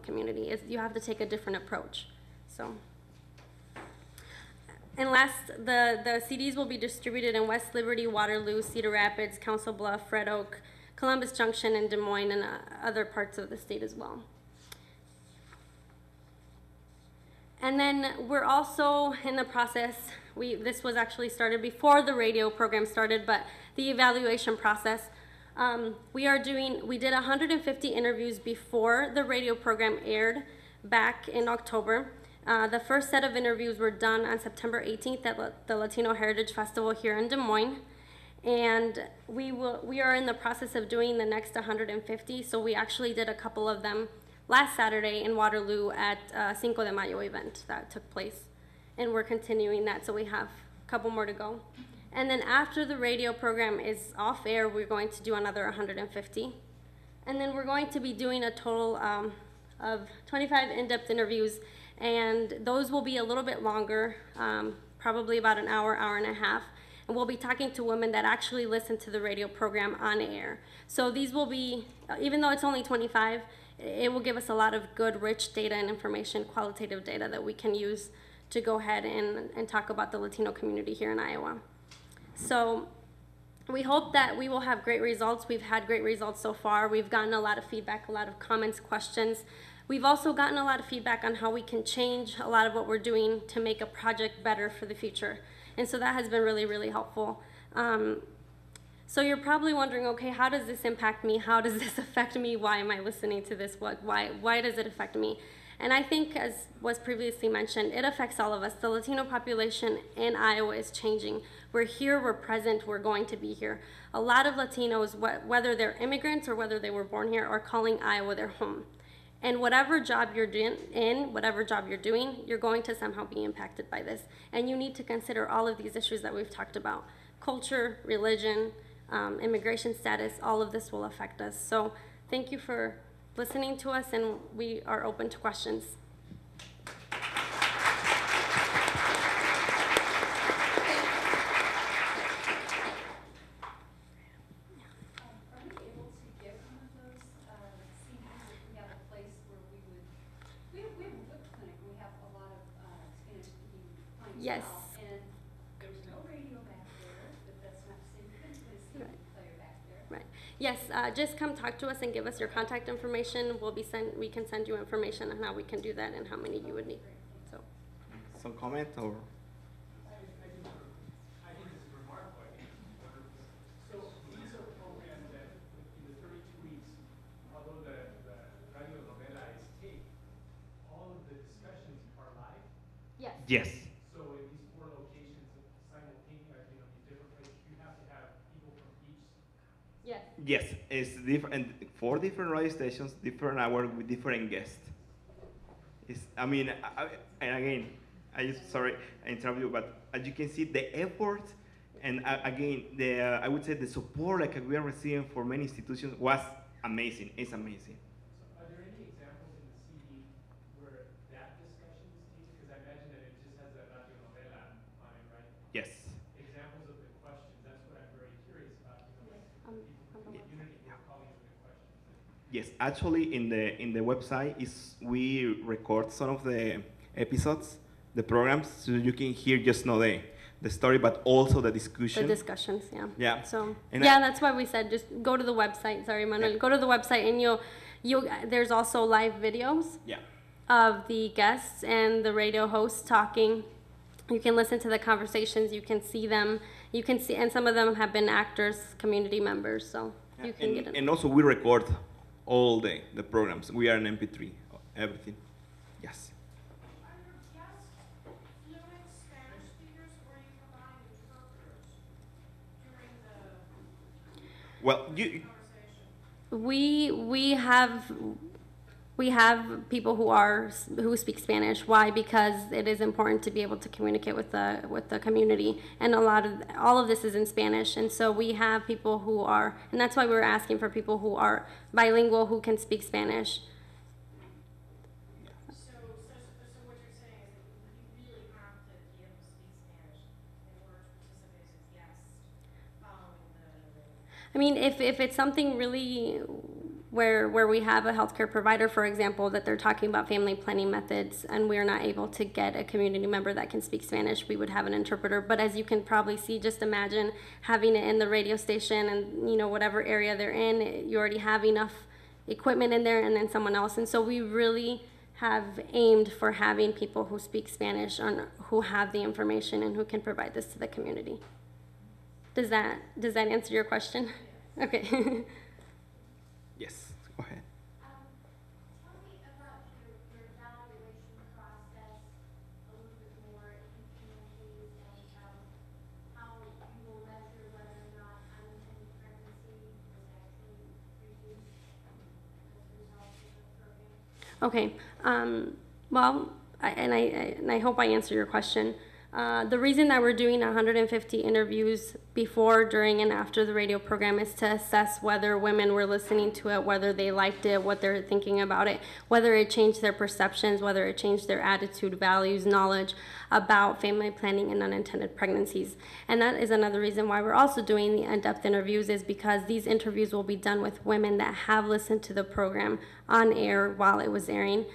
community. You have to take a different approach. So. And last, the CDs will be distributed in West Liberty, Waterloo, Cedar Rapids, Council Bluff, Red Oak, Columbus Junction, and Des Moines, and other parts of the state as well. And then we're also in the process, this was actually started before the radio program started, but the evaluation process. We did 150 interviews before the radio program aired back in October. The first set of interviews were done on September 18th at the Latino Heritage Festival here in Des Moines. And we are in the process of doing the next 150, so we actually did a couple of them last Saturday in Waterloo at Cinco de Mayo event that took place. And we're continuing that, so we have a couple more to go. And then after the radio program is off air, we're going to do another 150. And then we're going to be doing a total of 25 in-depth interviews, and those will be a little bit longer, probably about an hour, hour and a half. And we'll be talking to women that actually listen to the radio program on air. So these will be, even though it's only 25, it will give us a lot of good, rich data and information, qualitative data that we can use to go ahead and talk about the Latino community here in Iowa. So we hope that we will have great results. We've had great results so far. We've gotten a lot of feedback, a lot of comments, questions. We've also gotten a lot of feedback on how we can change a lot of what we're doing to make a project better for the future. And so that has been really, really helpful. So you're probably wondering, okay, how does this impact me? How does this affect me? Why am I listening to this? Why does it affect me? And I think, as was previously mentioned, it affects all of us. The Latino population in Iowa is changing. We're here, we're present, we're going to be here. A lot of Latinos, whether they're immigrants or whether they were born here, are calling Iowa their home. And whatever job you're whatever job you're doing, you're going to somehow be impacted by this. And you need to consider all of these issues that we've talked about. Culture, religion, immigration status, all of this will affect us. So thank you for listening to us, and we are open to questions. Yes. And there's no radio back there, but that's not to say you couldn't put a CD player back there. Right. Yes, just come talk to us and give us your contact information. We can send you information on how we can do that and how many you would need. So. Some comment or? I think this is remarkable. So these are programs that in the 32 weeks, although the radio novela is taped, all of the discussions are live? Yes. Yes. So in these 4 locations, simultaneously, in different places, you have to have people from each. Yes. Yes, it's different. 4 different radio stations, different hour with different guests. And again, sorry I interrupt you, but as you can see, the effort and again, I would say the support like we are receiving for many institutions was amazing. It's amazing. So are there any examples in the CD where that discussion is taken? Because I imagine that it just has a radio novela on it, right? Yes. Examples of the questions. That's what I'm very curious about. People from the community who are calling with the questions. Yes, actually, in the website we record some of the episodes, the programs, so you can hear just not the story, but also the discussion. The discussions, yeah. Yeah. So and that's why we said just go to the website. Sorry, Manuel. Yeah. Go to the website, and there's also live videos. Yeah. Of the guests and the radio hosts talking. You can listen to the conversations. You can see them. You can see, and some of them have been actors, community members. So you can get it. And also we record all the programs. We are an MP3, everything. Yes. Are your guests fluent Spanish speakers, or are you providing interpreters during the conversation? We have people who speak Spanish. Why? Because it is important to be able to communicate with the community, and all of this is in Spanish. And so we have people who are, and that's why we're asking for people who are bilingual who can speak Spanish. So what you're saying is that you really have to be able to speak Spanish in order to participate as a guest following the. I mean, if it's something really where we have a healthcare provider, for example, that they're talking about family planning methods and we're not able to get a community member that can speak Spanish, we would have an interpreter. But as you can probably see, just imagine having it in the radio station and, you know, whatever area they're in, you already have enough equipment in there and then someone else. And so we really have aimed for having people who speak Spanish and who have the information and who can provide this to the community. Does that answer your question? Okay. Yes, go ahead. Tell me about your evaluation process a little bit more, if you can, please, and how you will measure whether or not unintended pregnancy was actually reduced as a result of the program. Okay. Well, I hope I answer your question. The reason that we're doing 150 interviews before, during, and after the radio program is to assess whether women were listening to it, whether they liked it, what they're thinking about it, whether it changed their perceptions, whether it changed their attitude, values, knowledge about family planning and unintended pregnancies. And that is another reason why we're also doing the in-depth interviews, is because these interviews will be done with women that have listened to the program on air while it was airing.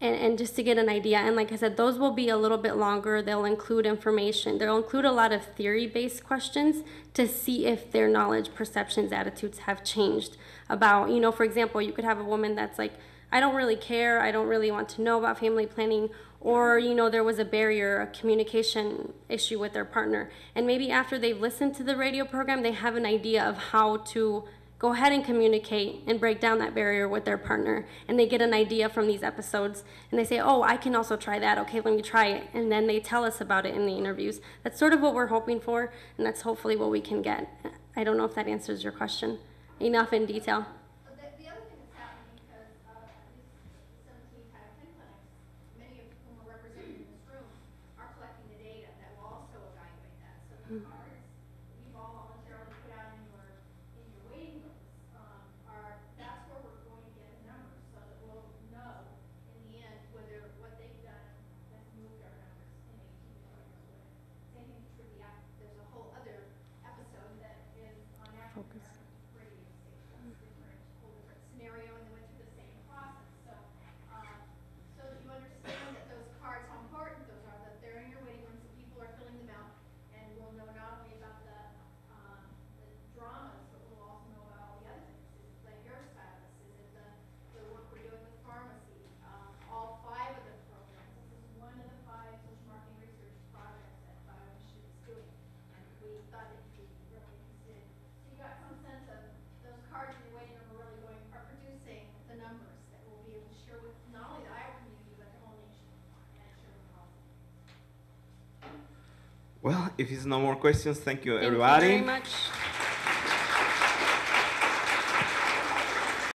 And just to get an idea, and like I said, those will be a little bit longer. They'll include information. They'll include a lot of theory-based questions to see if their knowledge, perceptions, attitudes have changed about, you know, for example, you could have a woman that's like, I don't really care, I don't really want to know about family planning, or, you know, there was a barrier, a communication issue with their partner. And maybe after they've listened to the radio program, they have an idea of how to go ahead and communicate and break down that barrier with their partner. And they get an idea from these episodes and they say, oh, I can also try that. Okay, let me try it. And then they tell us about it in the interviews. That's sort of what we're hoping for, and that's hopefully what we can get. I don't know if that answers your question enough in detail. The other thing that's happening, because at least 17 out of 10 clinics, many of whom are represented in this room, are collecting the data that will also evaluate that. So the cards you've all voluntarily put out in your waiting list that's where we're going to get numbers, so that we'll know in the end whether what they've done has moved our numbers in 18 to 20 women. Same thing for there's a whole other episode that is on African radio stations, whole different scenario, and they went through the same process. So, so that you understand that those cards, how important those are, that they're in your waiting room, so people are filling them out, and we'll know not only about the dramas, but we'll also know about all the other things. Is it the hairstylist? Is it the work we're doing with pharmacy? All 5 of the programs. This is one of the 5 social marketing research projects that BioInitiative is doing, and we thought that you'd be really interested. So you got some sense of those cards in your waiting room are producing the numbers that we'll be able to share with not only the Iowa community, but the whole nation, and share with all. Well, if there's no more questions, thank you, Thank everybody. you very much.